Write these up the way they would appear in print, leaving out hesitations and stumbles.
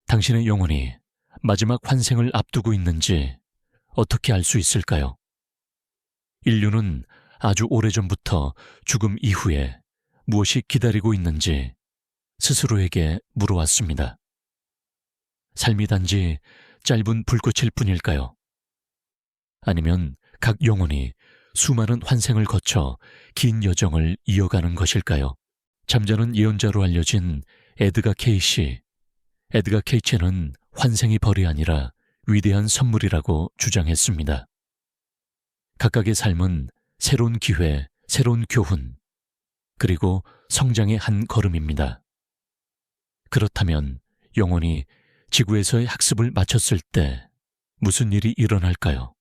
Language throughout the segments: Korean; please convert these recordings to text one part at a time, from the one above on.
당신의 영혼이 마지막 환생을 앞두고 있는지 어떻게 알 수 있을까요? 인류는 아주 오래전부터 죽음 이후에 무엇이 기다리고 있는지 스스로에게 물어왔습니다. 삶이 단지 짧은 불꽃일 뿐일까요? 아니면 각 영혼이 수많은 환생을 거쳐 긴 여정을 이어가는 것일까요? 잠자는 예언자로 알려진 에드가 케이시. 에드가 케이치는 환생이 벌이 아니라 위대한 선물이라고 주장했습니다. 각각의 삶은 새로운 기회, 새로운 교훈, 그리고 성장의 한 걸음입니다. 그렇다면 영혼이 지구에서의 학습을 마쳤을 때 무슨 일이 일어날까요?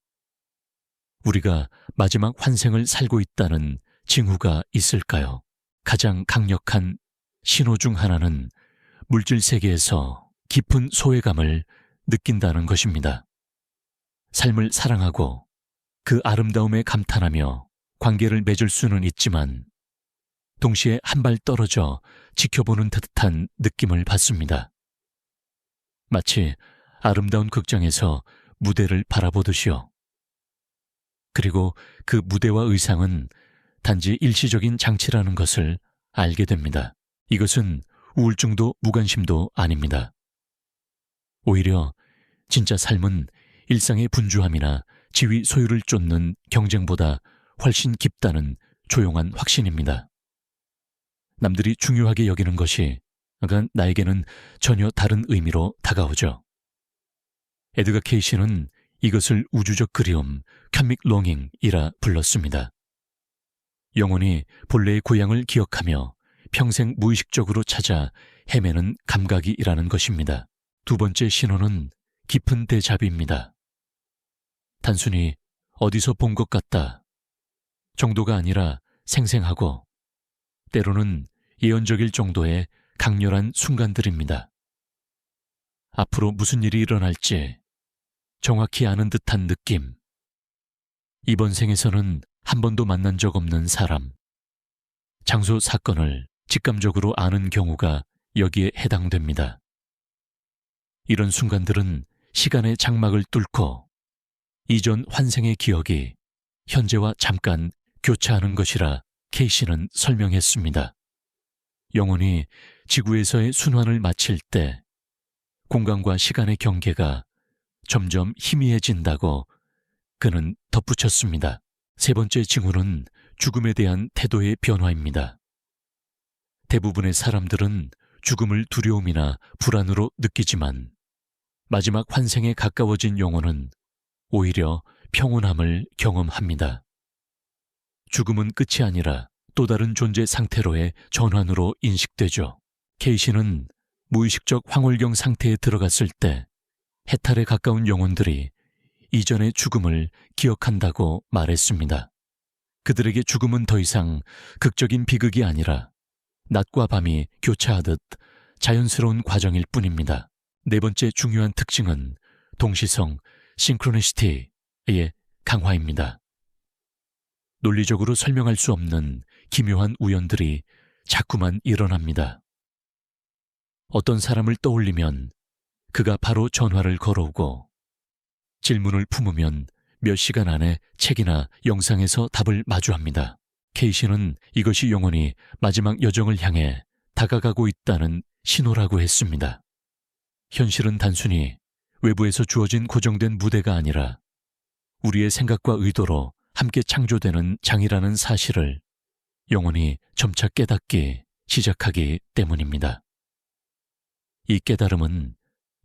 우리가 마지막 환생을 살고 있다는 징후가 있을까요? 가장 강력한 신호 중 하나는 물질 세계에서 깊은 소외감을 느낀다는 것입니다. 삶을 사랑하고 그 아름다움에 감탄하며 관계를 맺을 수는 있지만 동시에 한 발 떨어져 지켜보는 듯한 느낌을 받습니다. 마치 아름다운 극장에서 무대를 바라보듯이요. 그리고 그 무대와 의상은 단지 일시적인 장치라는 것을 알게 됩니다. 이것은 우울증도 무관심도 아닙니다. 오히려 진짜 삶은 일상의 분주함이나 지위 소유를 쫓는 경쟁보다 훨씬 깊다는 조용한 확신입니다. 남들이 중요하게 여기는 것이 나에게는 전혀 다른 의미로 다가오죠. 에드가 케이시는 이것을 우주적 그리움, 컴믹 롱잉이라 불렀습니다. 영혼이 본래의 고향을 기억하며 평생 무의식적으로 찾아 헤매는 감각이라는 것입니다. 두 번째 신호는 깊은 데자뷰입니다. 단순히 어디서 본 것 같다 정도가 아니라 생생하고 때로는 예언적일 정도의 강렬한 순간들입니다. 앞으로 무슨 일이 일어날지 정확히 아는 듯한 느낌. 이번 생에서는 한 번도 만난 적 없는 사람, 장소, 사건을 직감적으로 아는 경우가 여기에 해당됩니다. 이런 순간들은 시간의 장막을 뚫고 이전 환생의 기억이 현재와 잠깐 교차하는 것이라 케이시는 설명했습니다. 영혼이 지구에서의 순환을 마칠 때 공간과 시간의 경계가 점점 희미해진다고 그는 덧붙였습니다. 세 번째 징후는 죽음에 대한 태도의 변화입니다. 대부분의 사람들은 죽음을 두려움이나 불안으로 느끼지만 마지막 환생에 가까워진 영혼은 오히려 평온함을 경험합니다. 죽음은 끝이 아니라 또 다른 존재 상태로의 전환으로 인식되죠. 케이시는 무의식적 황홀경 상태에 들어갔을 때 해탈에 가까운 영혼들이 이전의 죽음을 기억한다고 말했습니다. 그들에게 죽음은 더 이상 극적인 비극이 아니라 낮과 밤이 교차하듯 자연스러운 과정일 뿐입니다. 네 번째 중요한 특징은 동시성, 싱크로니시티의 강화입니다. 논리적으로 설명할 수 없는 기묘한 우연들이 자꾸만 일어납니다. 어떤 사람을 떠올리면 그가 바로 전화를 걸어오고 질문을 품으면 몇 시간 안에 책이나 영상에서 답을 마주합니다. 케이시는 이것이 영혼이 마지막 여정을 향해 다가가고 있다는 신호라고 했습니다. 현실은 단순히 외부에서 주어진 고정된 무대가 아니라 우리의 생각과 의도로 함께 창조되는 장이라는 사실을 영혼이 점차 깨닫기 시작하기 때문입니다. 이 깨달음은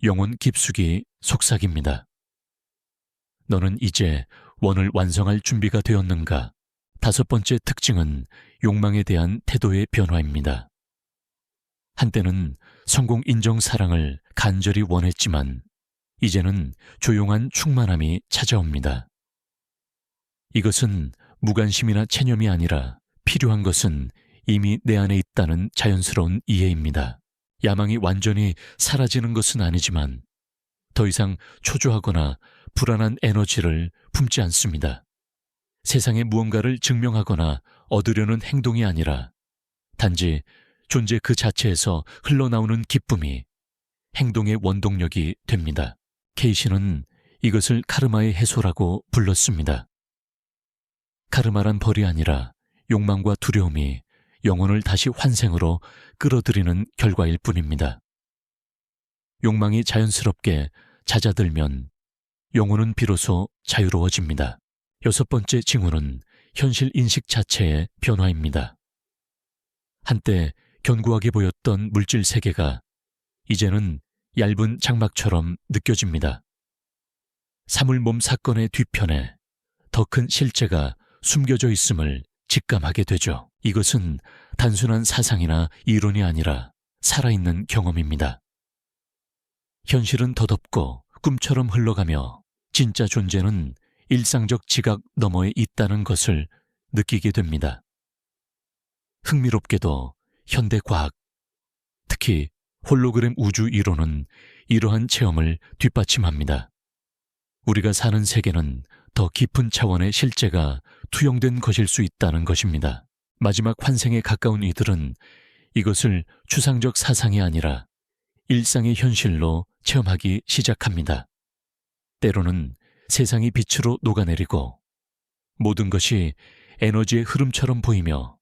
영혼 깊숙이 속삭입니다. 너는 이제 원을 완성할 준비가 되었는가? 다섯 번째 특징은 욕망에 대한 태도의 변화입니다. 한때는 성공 인정 사랑을 간절히 원했지만 이제는 조용한 충만함이 찾아옵니다. 이것은 무관심이나 체념이 아니라 필요한 것은 이미 내 안에 있다는 자연스러운 이해입니다. 야망이 완전히 사라지는 것은 아니지만 더 이상 초조하거나 불안한 에너지를 품지 않습니다. 세상에 무언가를 증명하거나 얻으려는 행동이 아니라 단지 존재 그 자체에서 흘러나오는 기쁨이 행동의 원동력이 됩니다. 케이시는 이것을 카르마의 해소라고 불렀습니다. 카르마란 벌이 아니라 욕망과 두려움이 영혼을 다시 환생으로 끌어들이는 결과일 뿐입니다. 욕망이 자연스럽게 잦아들면 영혼은 비로소 자유로워집니다. 6번째 징후는 현실 인식 자체의 변화입니다. 한때 견고하게 보였던 물질 세계가 이제는 얇은 장막처럼 느껴집니다. 사물몸 사건의 뒤편에 더 큰 실제가 숨겨져 있음을 직감하게 되죠. 이것은 단순한 사상이나 이론이 아니라 살아있는 경험입니다. 현실은 더덥고 꿈처럼 흘러가며 진짜 존재는 일상적 지각 너머에 있다는 것을 느끼게 됩니다. 흥미롭게도 현대 과학, 특히 홀로그램 우주 이론은 이러한 체험을 뒷받침합니다. 우리가 사는 세계는 더 깊은 차원의 실제가 투영된 것일 수 있다는 것입니다. 마지막 환생에 가까운 이들은 이것을 추상적 사상이 아니라 일상의 현실로 체험하기 시작합니다. 때로는 세상이 빛으로 녹아내리고 모든 것이 에너지의 흐름처럼 보이며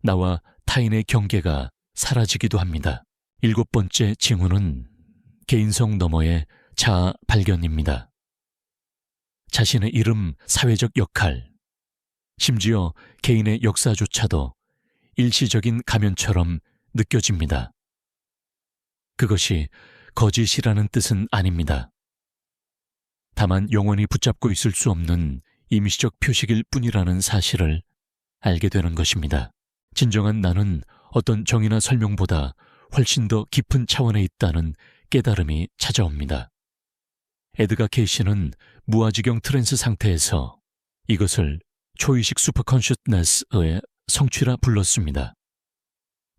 나와 타인의 경계가 사라지기도 합니다. 7번째 징후는 개인성 너머의 자아 발견입니다. 자신의 이름, 사회적 역할, 심지어 개인의 역사조차도 일시적인 가면처럼 느껴집니다. 그것이 거짓이라는 뜻은 아닙니다. 다만 영원히 붙잡고 있을 수 없는 임시적 표식일 뿐이라는 사실을 알게 되는 것입니다. 진정한 나는 어떤 정의나 설명보다 훨씬 더 깊은 차원에 있다는 깨달음이 찾아옵니다. 에드가 케이시는 무아지경 트랜스 상태에서 이것을 초의식 슈퍼컨셔스네스의 성취라 불렀습니다.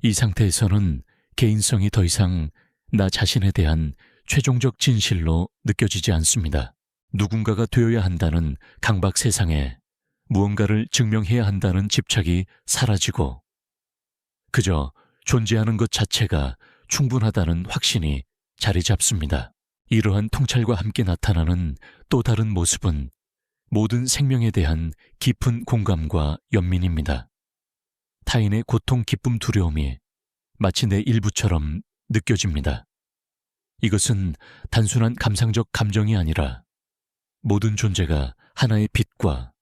이 상태에서는 개인성이 더 이상 나 자신에 대한 최종적 진실로 느껴지지 않습니다. 누군가가 되어야 한다는 강박 세상에 무언가를 증명해야 한다는 집착이 사라지고 그저 존재하는 것 자체가 충분하다는 확신이 자리 잡습니다. 이러한 통찰과 함께 나타나는 또 다른 모습은 모든 생명에 대한 깊은 공감과 연민입니다. 타인의 고통, 기쁨, 두려움이 마치 내 일부처럼 느껴집니다. 이것은 단순한 감상적 감정이 아니라 모든 존재가 하나의 빛과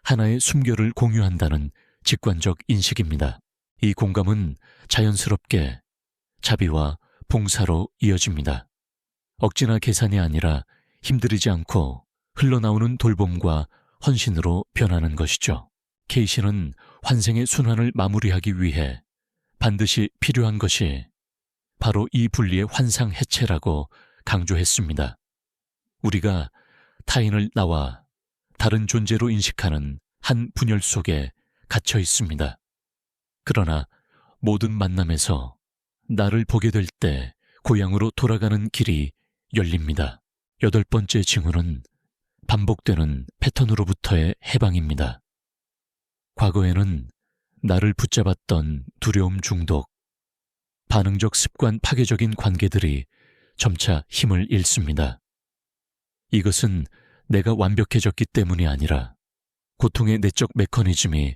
하나의 숨결을 공유한다는 직관적 인식입니다. 이 공감은 자연스럽게 자비와 봉사로 이어집니다. 억지나 계산이 아니라 힘들이지 않고 흘러나오는 돌봄과 헌신으로 변하는 것이죠. 케이시는 환생의 순환을 마무리하기 위해 반드시 필요한 것이 바로 이 분리의 환상 해체라고 강조했습니다. 우리가 타인을 나와 다른 존재로 인식하는 한 분열 속에 갇혀 있습니다. 그러나 모든 만남에서 나를 보게 될 때 고향으로 돌아가는 길이 열립니다. 8번째 징후는 반복되는 패턴으로부터의 해방입니다. 과거에는 나를 붙잡았던 두려움 중독, 반응적 습관, 파괴적인 관계들이 점차 힘을 잃습니다. 이것은 내가 완벽해졌기 때문이 아니라 고통의 내적 메커니즘이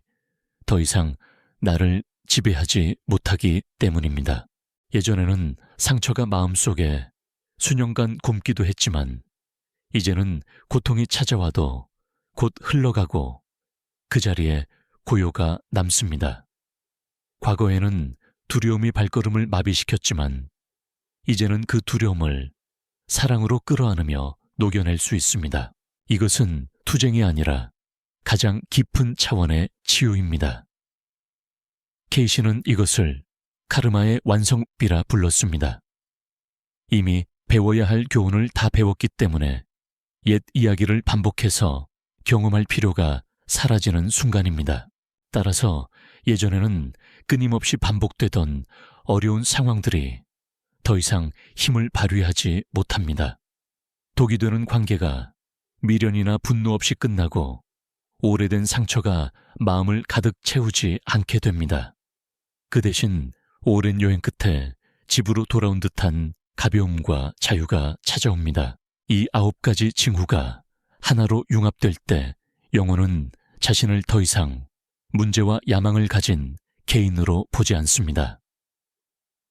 더 이상 나를 지배하지 못하기 때문입니다. 예전에는 상처가 마음속에 수년간 굼기도 했지만 이제는 고통이 찾아와도 곧 흘러가고 그 자리에 고요가 남습니다. 과거에는 두려움이 발걸음을 마비시켰지만 이제는 그 두려움을 사랑으로 끌어안으며 녹여낼 수 있습니다. 이것은 투쟁이 아니라 가장 깊은 차원의 치유입니다. 케이시는 이것을 카르마의 완성비라 불렀습니다. 이미 배워야 할 교훈을 다 배웠기 때문에 옛 이야기를 반복해서 경험할 필요가 사라지는 순간입니다. 따라서 예전에는 끊임없이 반복되던 어려운 상황들이 더 이상 힘을 발휘하지 못합니다. 독이 되는 관계가 미련이나 분노 없이 끝나고 오래된 상처가 마음을 가득 채우지 않게 됩니다. 그 대신 오랜 여행 끝에 집으로 돌아온 듯한 가벼움과 자유가 찾아옵니다. 이 9가지 징후가 하나로 융합될 때 영혼은 자신을 더 이상 문제와 야망을 가진 개인으로 보지 않습니다.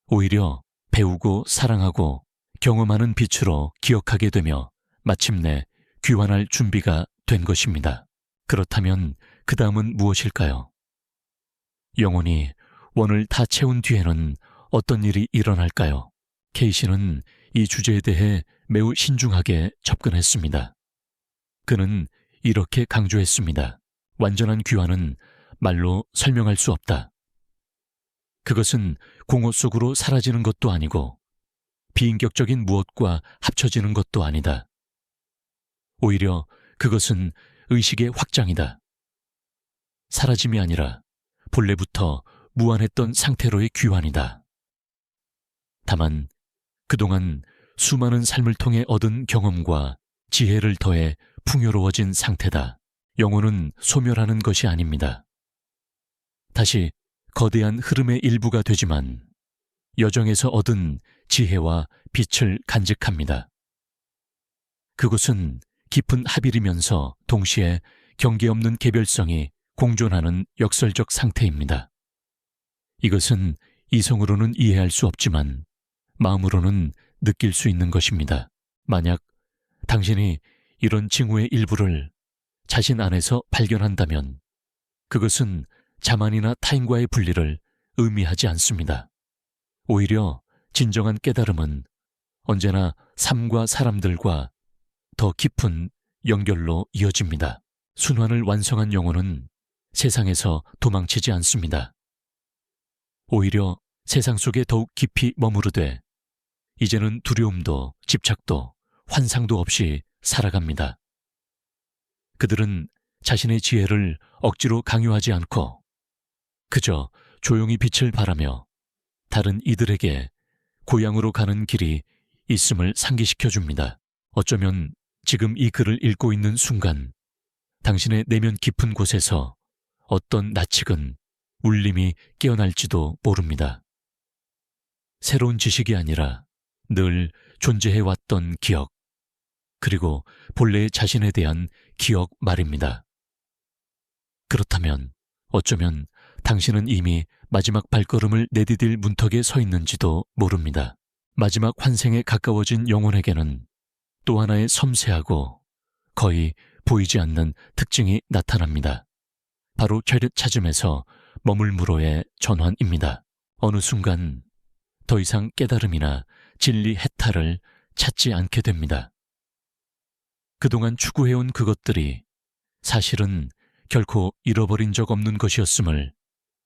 오히려 배우고 사랑하고 경험하는 빛으로 기억하게 되며 마침내 귀환할 준비가 된 것입니다. 그렇다면 그 다음은 무엇일까요? 영혼이 원을 다 채운 뒤에는 어떤 일이 일어날까요? 케이시는 이 주제에 대해 매우 신중하게 접근했습니다. 그는 이렇게 강조했습니다. 완전한 귀환은 말로 설명할 수 없다. 그것은 공허 속으로 사라지는 것도 아니고 비인격적인 무엇과 합쳐지는 것도 아니다. 오히려 그것은 의식의 확장이다. 사라짐이 아니라 본래부터 무한했던 상태로의 귀환이다. 다만 그동안 수많은 삶을 통해 얻은 경험과 지혜를 더해 풍요로워진 상태다. 영혼은 소멸하는 것이 아닙니다. 다시 거대한 흐름의 일부가 되지만 여정에서 얻은 지혜와 빛을 간직합니다. 그곳은 깊은 합일이면서 동시에 경계 없는 개별성이 공존하는 역설적 상태입니다. 이것은 이성으로는 이해할 수 없지만 마음으로는 느낄 수 있는 것입니다. 만약 당신이 이런 징후의 일부를 자신 안에서 발견한다면 그것은 자만이나 타인과의 분리를 의미하지 않습니다. 오히려 진정한 깨달음은 언제나 삶과 사람들과 더 깊은 연결로 이어집니다. 순환을 완성한 영혼은 세상에서 도망치지 않습니다. 오히려 세상 속에 더욱 깊이 머무르되 이제는 두려움도 집착도 환상도 없이 살아갑니다. 그들은 자신의 지혜를 억지로 강요하지 않고 그저 조용히 빛을 발하며 다른 이들에게 고향으로 가는 길이 있음을 상기시켜 줍니다. 어쩌면 지금 이 글을 읽고 있는 순간 당신의 내면 깊은 곳에서 어떤 낯익은 울림이 깨어날지도 모릅니다. 새로운 지식이 아니라 늘 존재해왔던 기억, 그리고 본래의 자신에 대한 기억 말입니다. 그렇다면 어쩌면 당신은 이미 마지막 발걸음을 내디딜 문턱에 서 있는지도 모릅니다. 마지막 환생에 가까워진 영혼에게는 또 하나의 섬세하고 거의 보이지 않는 특징이 나타납니다. 바로 차렷차즘에서 머물무로의 전환입니다. 어느 순간 더 이상 깨달음이나 진리 해탈을 찾지 않게 됩니다. 그동안 추구해온 그것들이 사실은 결코 잃어버린 적 없는 것이었음을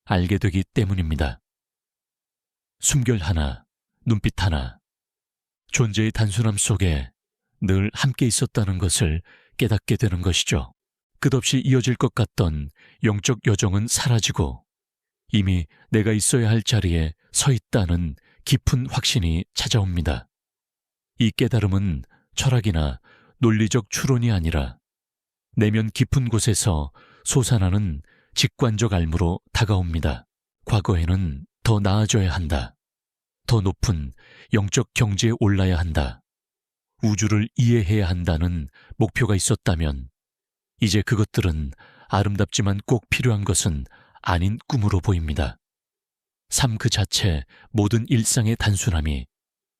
알게 되기 때문입니다. 숨결 하나, 눈빛 하나, 존재의 단순함 속에 늘 함께 있었다는 것을 깨닫게 되는 것이죠. 끝없이 이어질 것 같던 영적 여정은 사라지고 이미 내가 있어야 할 자리에 서 있다는 깊은 확신이 찾아옵니다. 이 깨달음은 철학이나 논리적 추론이 아니라 내면 깊은 곳에서 솟아나는 직관적 알무로 다가옵니다. 과거에는 더 나아져야 한다. 더 높은 영적 경지에 올라야 한다. 우주를 이해해야 한다는 목표가 있었다면 이제 그것들은 아름답지만 꼭 필요한 것은 아닌 꿈으로 보입니다. 삶 그 자체 모든 일상의 단순함이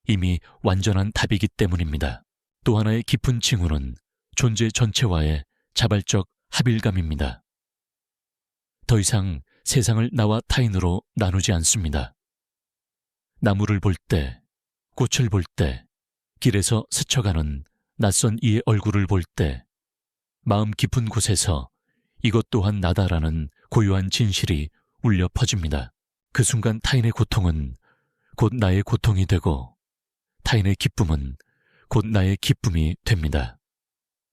이미 완전한 답이기 때문입니다. 또 하나의 깊은 징후는 존재 전체와의 자발적 합일감입니다. 더 이상 세상을 나와 타인으로 나누지 않습니다. 나무를 볼 때, 꽃을 볼 때, 길에서 스쳐가는 낯선 이의 얼굴을 볼 때 마음 깊은 곳에서 이것 또한 나다라는 고요한 진실이 울려 퍼집니다. 그 순간 타인의 고통은 곧 나의 고통이 되고 타인의 기쁨은 곧 나의 기쁨이 됩니다.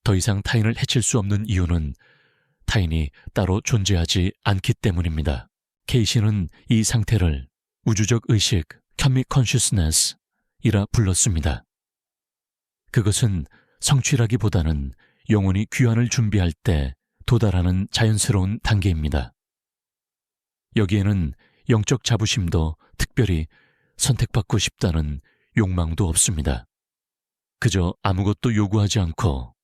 더 이상 타인을 해칠 수 없는 이유는 타인이 따로 존재하지 않기 때문입니다. 케이시는 이 상태를 우주적 의식, cosmic consciousness이라 불렀습니다. 그것은 성취라기보다는 영혼이 귀환을 준비할 때 도달하는 자연스러운 단계입니다. 여기에는 영적 자부심도 특별히 선택받고 싶다는 욕망도 없습니다. 그저 아무것도 요구하지 않고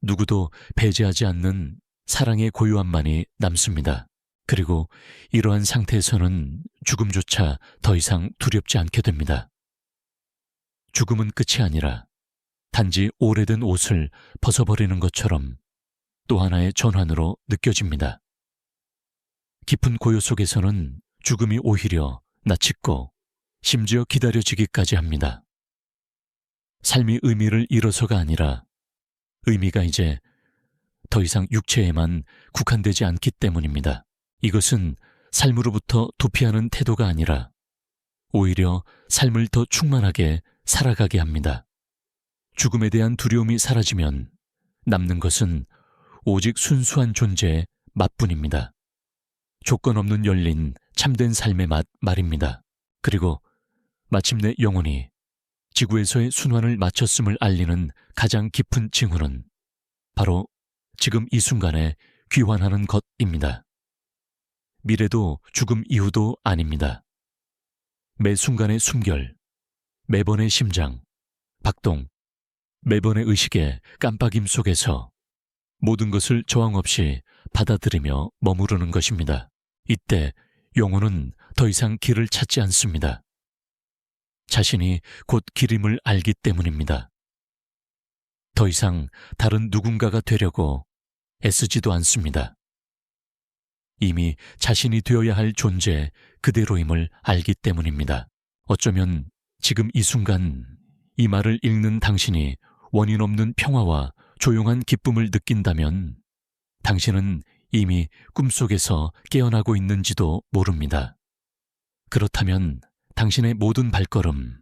누구도 배제하지 않는 사랑의 고요함만이 남습니다. 그리고 이러한 상태에서는 죽음조차 더 이상 두렵지 않게 됩니다. 죽음은 끝이 아니라 단지 오래된 옷을 벗어버리는 것처럼 또 하나의 전환으로 느껴집니다. 깊은 고요 속에서는 죽음이 오히려 낯익고 심지어 기다려지기까지 합니다. 삶이 의미를 잃어서가 아니라 의미가 이제 더 이상 육체에만 국한되지 않기 때문입니다. 이것은 삶으로부터 도피하는 태도가 아니라 오히려 삶을 더 충만하게 살아가게 합니다. 죽음에 대한 두려움이 사라지면 남는 것은 오직 순수한 존재의 맛뿐입니다. 조건 없는 열린 참된 삶의 맛 말입니다. 그리고 마침내 영혼이 지구에서의 순환을 마쳤음을 알리는 가장 깊은 징후는 바로 지금 이 순간에 귀환하는 것입니다. 미래도 죽음 이후도 아닙니다. 매 순간의 숨결, 매번의 심장, 박동, 매번의 의식의 깜빡임 속에서 모든 것을 저항 없이 받아들이며 머무르는 것입니다. 이때 영혼은 더 이상 길을 찾지 않습니다. 자신이 곧 길임을 알기 때문입니다. 더 이상 다른 누군가가 되려고 애쓰지도 않습니다. 이미 자신이 되어야 할 존재 그대로임을 알기 때문입니다. 어쩌면 지금 이 순간 이 말을 읽는 당신이 원인 없는 평화와 조용한 기쁨을 느낀다면 당신은 이미 꿈속에서 깨어나고 있는지도 모릅니다. 그렇다면 당신의 모든 발걸음,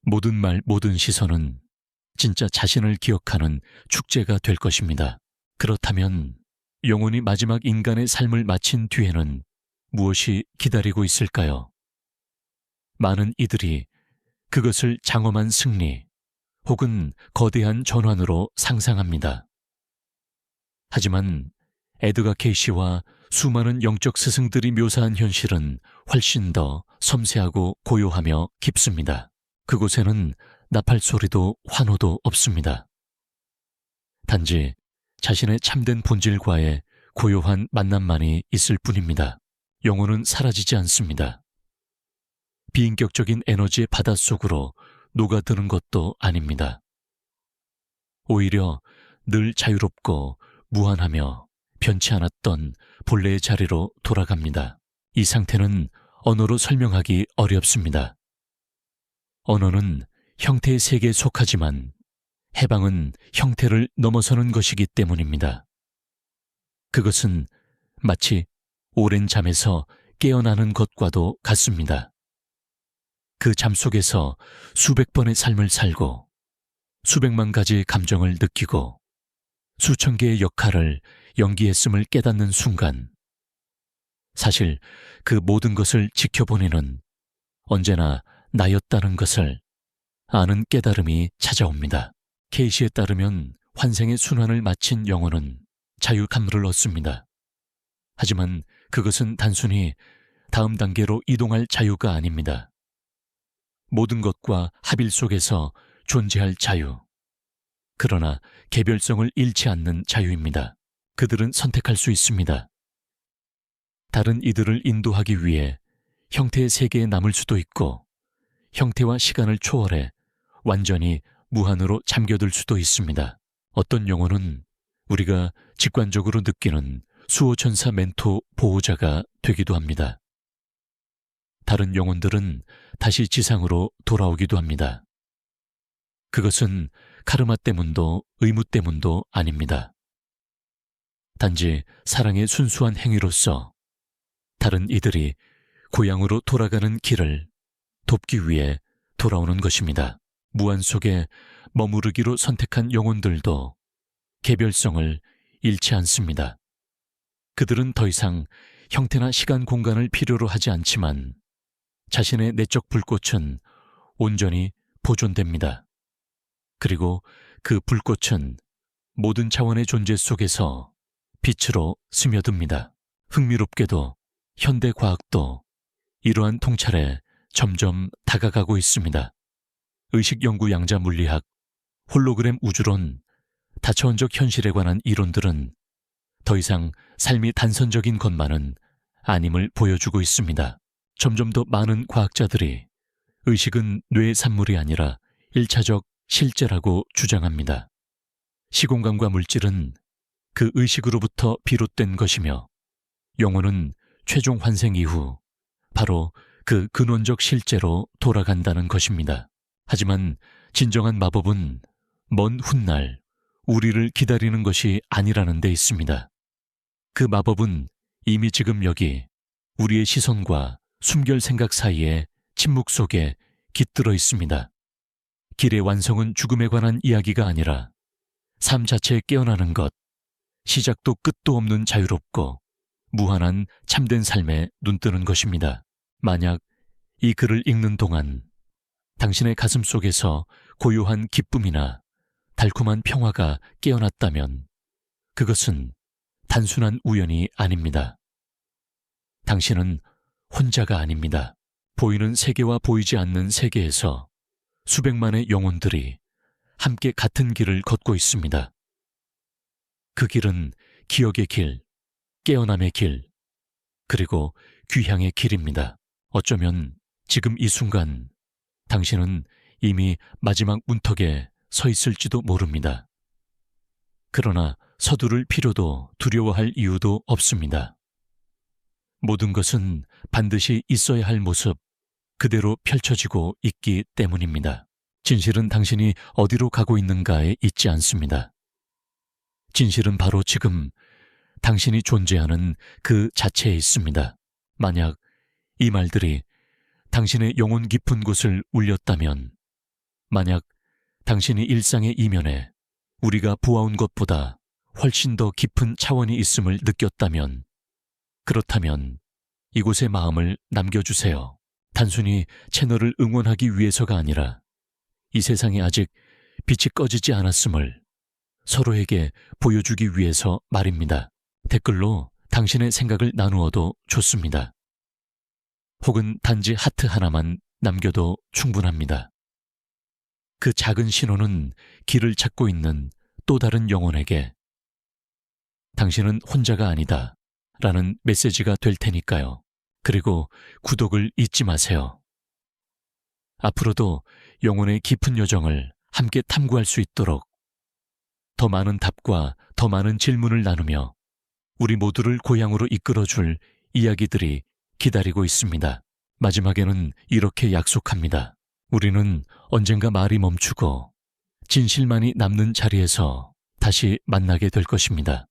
모든 말, 모든 시선은 진짜 자신을 기억하는 축제가 될 것입니다. 그렇다면 영혼이 마지막 인간의 삶을 마친 뒤에는 무엇이 기다리고 있을까요? 많은 이들이 그것을 장엄한 승리 혹은 거대한 전환으로 상상합니다. 하지만 에드가 케이시와 수많은 영적 스승들이 묘사한 현실은 훨씬 더 섬세하고 고요하며 깊습니다. 그곳에는 나팔 소리도 환호도 없습니다. 단지 자신의 참된 본질과의 고요한 만남만이 있을 뿐입니다. 영혼은 사라지지 않습니다. 비인격적인 에너지의 바닷속으로 녹아드는 것도 아닙니다. 오히려 늘 자유롭고 무한하며 변치 않았던 본래의 자리로 돌아갑니다. 이 상태는 언어로 설명하기 어렵습니다. 언어는 형태의 세계에 속하지만 해방은 형태를 넘어서는 것이기 때문입니다. 그것은 마치 오랜 잠에서 깨어나는 것과도 같습니다. 그 잠 속에서 수백 번의 삶을 살고 수백만 가지 감정을 느끼고 수천 개의 역할을 연기했음을 깨닫는 순간 사실 그 모든 것을 지켜보니는 언제나 나였다는 것을 아는 깨달음이 찾아옵니다. 케이시에 따르면 환생의 순환을 마친 영혼은 자유감을 얻습니다. 하지만 그것은 단순히 다음 단계로 이동할 자유가 아닙니다. 모든 것과 합일 속에서 존재할 자유. 그러나 개별성을 잃지 않는 자유입니다. 그들은 선택할 수 있습니다. 다른 이들을 인도하기 위해 형태의 세계에 남을 수도 있고 형태와 시간을 초월해 완전히 무한으로 잠겨들 수도 있습니다. 어떤 영혼은 우리가 직관적으로 느끼는 수호천사 멘토 보호자가 되기도 합니다. 다른 영혼들은 다시 지상으로 돌아오기도 합니다. 그것은 카르마 때문도 의무 때문도 아닙니다. 단지 사랑의 순수한 행위로서 다른 이들이 고향으로 돌아가는 길을 돕기 위해 돌아오는 것입니다. 무한 속에 머무르기로 선택한 영혼들도 개별성을 잃지 않습니다. 그들은 더 이상 형태나 시간 공간을 필요로 하지 않지만 자신의 내적 불꽃은 온전히 보존됩니다. 그리고 그 불꽃은 모든 차원의 존재 속에서 빛으로 스며듭니다. 흥미롭게도 현대 과학도 이러한 통찰에 점점 다가가고 있습니다. 의식연구 양자 물리학, 홀로그램 우주론, 다차원적 현실에 관한 이론들은 더 이상 삶이 단선적인 것만은 아님을 보여주고 있습니다. 점점 더 많은 과학자들이 의식은 뇌의 산물이 아니라 1차적 실제라고 주장합니다. 시공간과 물질은 그 의식으로부터 비롯된 것이며 영혼은 최종 환생 이후 바로 그 근원적 실제로 돌아간다는 것입니다. 하지만 진정한 마법은 먼 훗날 우리를 기다리는 것이 아니라는 데 있습니다. 그 마법은 이미 지금 여기 우리의 시선과 숨결 생각 사이에 침묵 속에 깃들어 있습니다. 길의 완성은 죽음에 관한 이야기가 아니라 삶 자체에 깨어나는 것, 시작도 끝도 없는 자유롭고 무한한 참된 삶에 눈뜨는 것입니다. 만약 이 글을 읽는 동안 당신의 가슴 속에서 고요한 기쁨이나 달콤한 평화가 깨어났다면 그것은 단순한 우연이 아닙니다. 당신은 혼자가 아닙니다. 보이는 세계와 보이지 않는 세계에서 수백만의 영혼들이 함께 같은 길을 걷고 있습니다. 그 길은 기억의 길, 깨어남의 길, 그리고 귀향의 길입니다. 어쩌면 지금 이 순간 당신은 이미 마지막 문턱에 서 있을지도 모릅니다. 그러나 서두를 필요도 두려워할 이유도 없습니다. 모든 것은 반드시 있어야 할 모습 그대로 펼쳐지고 있기 때문입니다. 진실은 당신이 어디로 가고 있는가에 있지 않습니다. 진실은 바로 지금 당신이 존재하는 그 자체에 있습니다. 만약 이 말들이 당신의 영혼 깊은 곳을 울렸다면, 만약 당신이 일상의 이면에 우리가 보아온 것보다 훨씬 더 깊은 차원이 있음을 느꼈다면, 그렇다면 이곳에 마음을 남겨주세요. 단순히 채널을 응원하기 위해서가 아니라 이 세상에 아직 빛이 꺼지지 않았음을 서로에게 보여주기 위해서 말입니다. 댓글로 당신의 생각을 나누어도 좋습니다. 혹은 단지 하트 하나만 남겨도 충분합니다. 그 작은 신호는 길을 찾고 있는 또 다른 영혼에게 당신은 혼자가 아니다 라는 메시지가 될 테니까요. 그리고 구독을 잊지 마세요. 앞으로도 영혼의 깊은 여정을 함께 탐구할 수 있도록 더 많은 답과 더 많은 질문을 나누며 우리 모두를 고향으로 이끌어줄 이야기들이 기다리고 있습니다. 마지막에는 이렇게 약속합니다. 우리는 언젠가 말이 멈추고 진실만이 남는 자리에서 다시 만나게 될 것입니다.